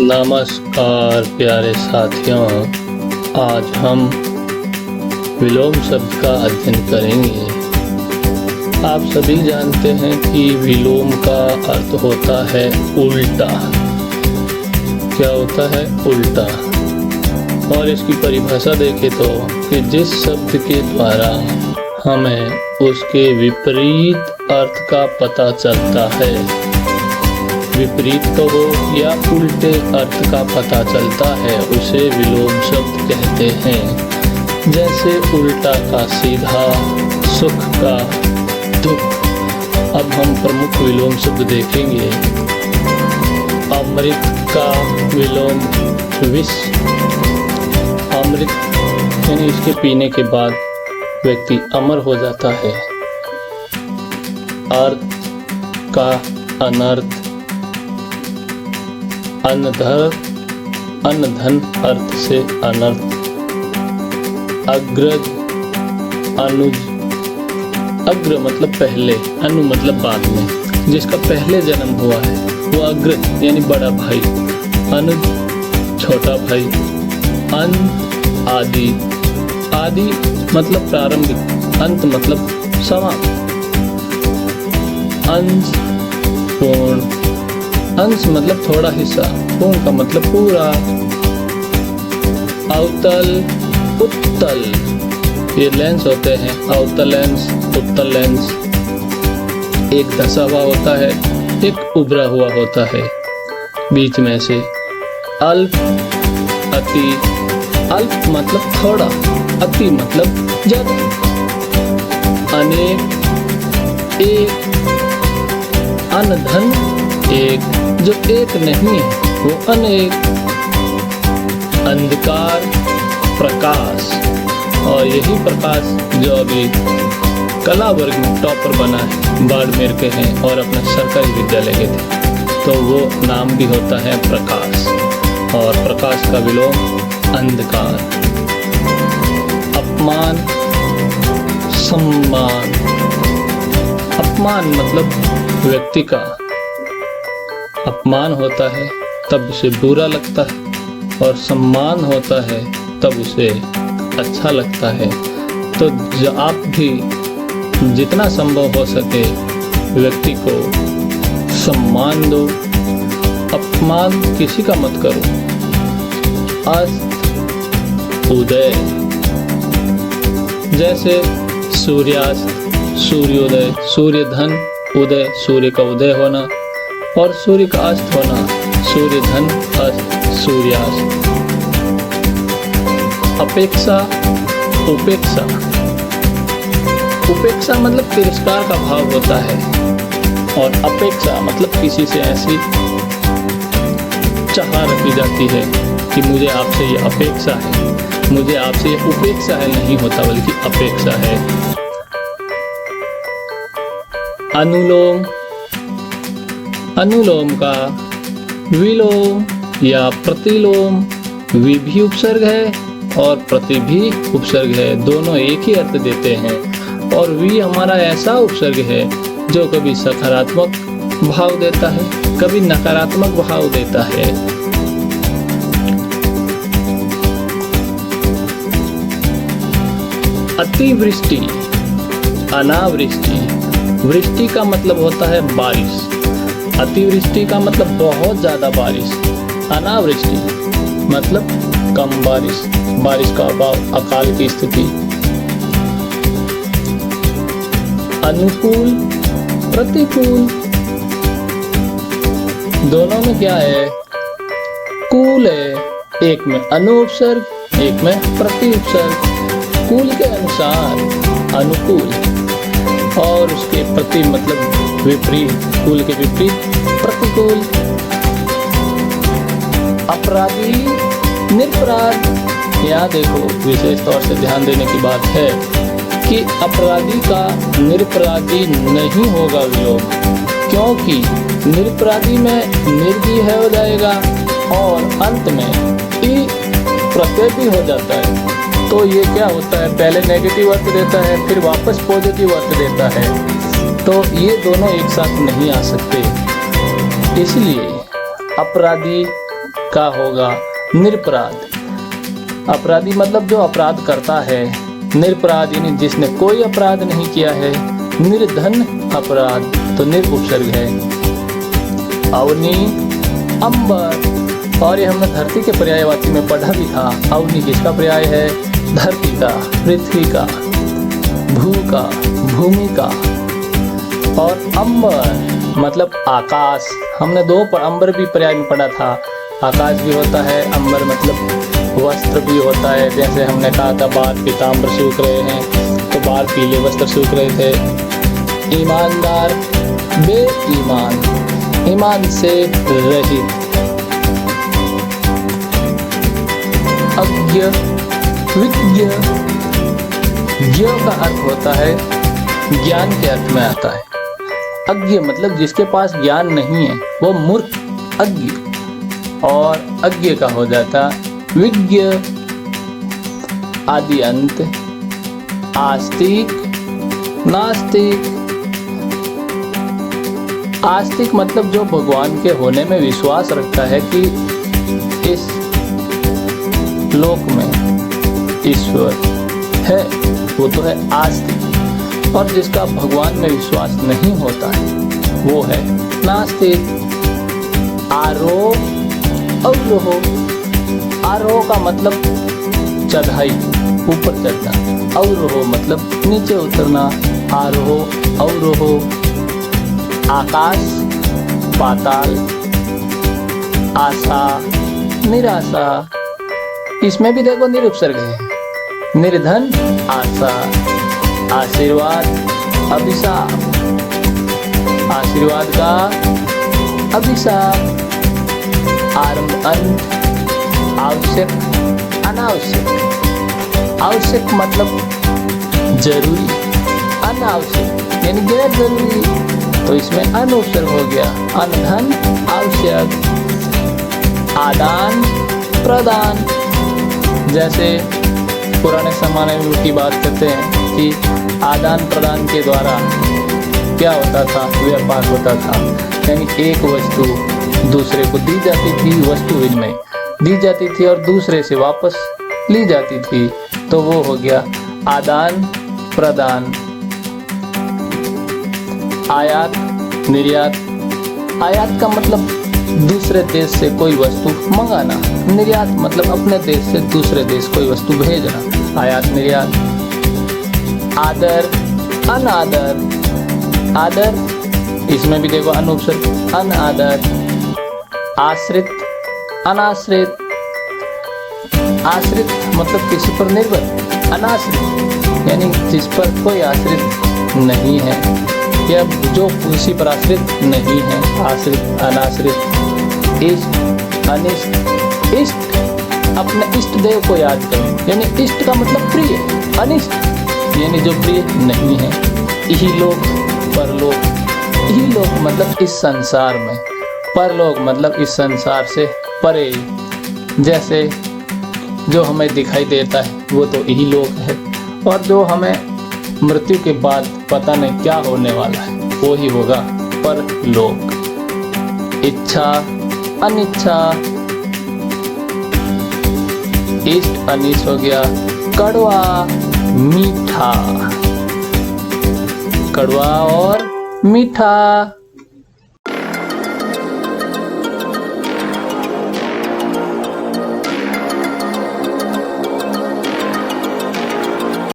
नमस्कार प्यारे साथियों, आज हम विलोम शब्द का अध्ययन करेंगे। आप सभी जानते हैं कि विलोम का अर्थ होता है उल्टा। क्या होता है? उल्टा। और इसकी परिभाषा देखें तो कि जिस शब्द के द्वारा हमें उसके विपरीत अर्थ का पता चलता है, विपरीत तो हो या उल्टे अर्थ का पता चलता है, उसे विलोम शब्द कहते हैं। जैसे उल्टा का सीधा, सुख का दुख। अब हम प्रमुख विलोम शब्द देखेंगे। अमृत का विलोम विष। अमृत यानी इसके पीने के बाद व्यक्ति अमर हो जाता है। अर्थ का अनर्थ। अनधन अर्थ से अनर्थ। अग्रज, अनुज। अग्र मतलब पहले, अनु मतलब बाद में, जिसका पहले जन्म हुआ है वो अग्रज यानी बड़ा भाई। अनुज छोटा भाई। अंत, आदि। आदि मतलब प्रारंभिक, अंत मतलब समाप्त। अंश, पूर्ण। अंश मतलब थोड़ा हिस्सा, पूर्ण का मतलब पूरा। अवतल, उत्तल। ये लेंस होते हैं, अवतल लेंस, उत्तल लेंस। एक धसा हुआ होता है, एक उभरा हुआ होता है बीच में से। अल्प, अति। अल्प मतलब थोड़ा, अति मतलब ज्यादा। अनेक, एक। अनधन, एक। जो एक नहीं है वो अनेक। अंधकार, प्रकाश। और यही प्रकाश जो अभी कला वर्ग में टॉपर बना है, बाड़मेर के हैं और अपना सरकारी विद्यालय के थे, तो वो नाम भी होता है प्रकाश। और प्रकाश का विलोम अंधकार। अपमान, सम्मान। अपमान मतलब व्यक्ति का अपमान होता है तब उसे बुरा लगता है, और सम्मान होता है तब उसे अच्छा लगता है। तो आप भी जितना संभव हो सके व्यक्ति को सम्मान दो, अपमान किसी का मत करो। अस्त, उदय। जैसे सूर्यास्त, सूर्योदय। सूर्यधन, उदय सूर्य का उदय होना, और सूर्य का अस्त होना। सूर्य धन, अस्त, सूर्यास्त। अपेक्षा, उपेक्षा। उपेक्षा मतलब तिरस्कार का भाव होता है, और अपेक्षा मतलब किसी से ऐसी चाह रखी जाती है कि मुझे आपसे ये अपेक्षा है, मुझे आपसे ये उपेक्षा है, नहीं होता बल्कि अपेक्षा है। अनुलोम। अनुलोम का विलोम या प्रतिलोम। वि भी उपसर्ग है और प्रति भी उपसर्ग है, दोनों एक ही अर्थ देते हैं। और वि हमारा ऐसा उपसर्ग है जो कभी सकारात्मक भाव देता है, कभी नकारात्मक भाव देता है। अतिवृष्टि, अनावृष्टि। वृष्टि का मतलब होता है बारिश, अतिवृष्टि का मतलब बहुत ज्यादा बारिश। अनावृष्टि मतलब कम बारिश, बारिश का अभाव, अकाल की स्थिति। अनुकूल, प्रतिकूल। दोनों में क्या है? कूल है, एक में अनु उपसर्ग, एक में प्रति उपसर्ग। कूल के अनुसार अनुकूल, और उसके प्रति मतलब विपरीत, कूल के विपरीत प्रतिकूल। अपराधी, निरपराध। यहाँ देखो विशेष तौर से ध्यान देने की बात है कि अपराधी का निरपराधी नहीं होगा विलोम, क्योंकि निरपराधी में निर्जी है हो जाएगा और अंत में ई प्रत्यय भी हो जाता है। तो ये क्या होता है, पहले नेगेटिव अर्थ देता है फिर वापस पॉजिटिव अर्थ देता है, तो ये दोनों एक साथ नहीं आ सकते। इसलिए अपराधी का होगा निरपराध। अपराधी मतलब जो अपराध करता है। निरपराध यानी जिसने कोई अपराध नहीं किया है। निर्धन अपराध तो निर उपसर्ग है। अवनी अंबर, और ये हमने धरती के पर्यायवाची में पढ़ा भी था। अवनी किसका पर्याय है? धरती का, पृथ्वी का, भू का, भूमि का। और अंबर मतलब आकाश, हमने दो पर अंबर भी पर्याय में पढ़ा था। आकाश भी होता है, अंबर मतलब वस्त्र भी होता है। जैसे हमने कहा था बाहर पीताम्बर सूख रहे हैं, तो बाहर पीले वस्त्र सूख रहे थे। ईमानदार बेईमान, ईमान से रहित। अज्ञ विज्ञ, ज्ञ का अर्थ होता है ज्ञान के अर्थ में आता है। अज्ञ मतलब जिसके पास ज्ञान नहीं है, वो मूर्ख अज्ञ। और अज्ञ का हो जाता विज्ञ। आदि अंत, आस्तिक नास्तिक। आस्तिक मतलब जो भगवान के होने में विश्वास रखता है कि इस लोक में ईश्वर है, वो तो है आस्तिक। और जिसका भगवान में विश्वास नहीं होता है वो है नास्तिक। आरोह अवरोह, आरोह का मतलब चढ़ाई, ऊपर चढ़ना। अवरोह मतलब नीचे उतरना। आरोह अवरोह। आकाश पाताल, आशा निराशा। इसमें भी देखो निरुपसर्ग है। निर्धन आशा, आशीर्वाद अभिशाप, आशीर्वाद का अभिशाप। आरंभ अंत, आवश्यक अनावश्यक। आवश्यक मतलब जरूरी, अनावश्यक यानी गैर जरूरी, तो इसमें अनुपसर्ग हो गया। अनधन आवश्यक। आदान प्रदान, जैसे पुराने ज़माने में की बात करते हैं कि आदान प्रदान के द्वारा क्या होता था? व्यापार होता था। यानी एक वस्तु दूसरे को दी जाती थी, वस्तु विनिमय दी जाती थी और दूसरे से वापस ली जाती थी, तो वो हो गया आदान प्रदान। आयात निर्यात। आयात का मतलब दूसरे देश से कोई वस्तु मंगाना। निर्यात मतलब अपने देश से दूसरे देश कोई वस्तु भेजना। आयात निर्यात। आदर अनादर। आदर इसमें भी देखो अनुपसर्ग अनादर। आश्रित अनाश्रित। आश्रित मतलब किसी पर निर्भर। अनाश्रित यानी जिस पर कोई आश्रित नहीं है या जो किसी पर आश्रित नहीं है। आश्रित अनाश्रित। इष्ट अनिष्ट। इष्ट अपने इष्ट देव को याद करो, यानी इष्ट का मतलब प्रिय। अनिष्ट यानी जो प्रिय नहीं है। इहलोक परलोक। इहलोक मतलब इस संसार में, परलोक मतलब इस संसार से परे। जैसे जो हमें दिखाई देता है वो तो इहलोक है, और जो हमें मृत्यु के बाद पता नहीं क्या होने वाला है वो ही होगा परलोक। इच्छा अनिच्छा। इष्ट अनिष्ट हो गया। कड़वा मीठा। कड़वा और मीठा।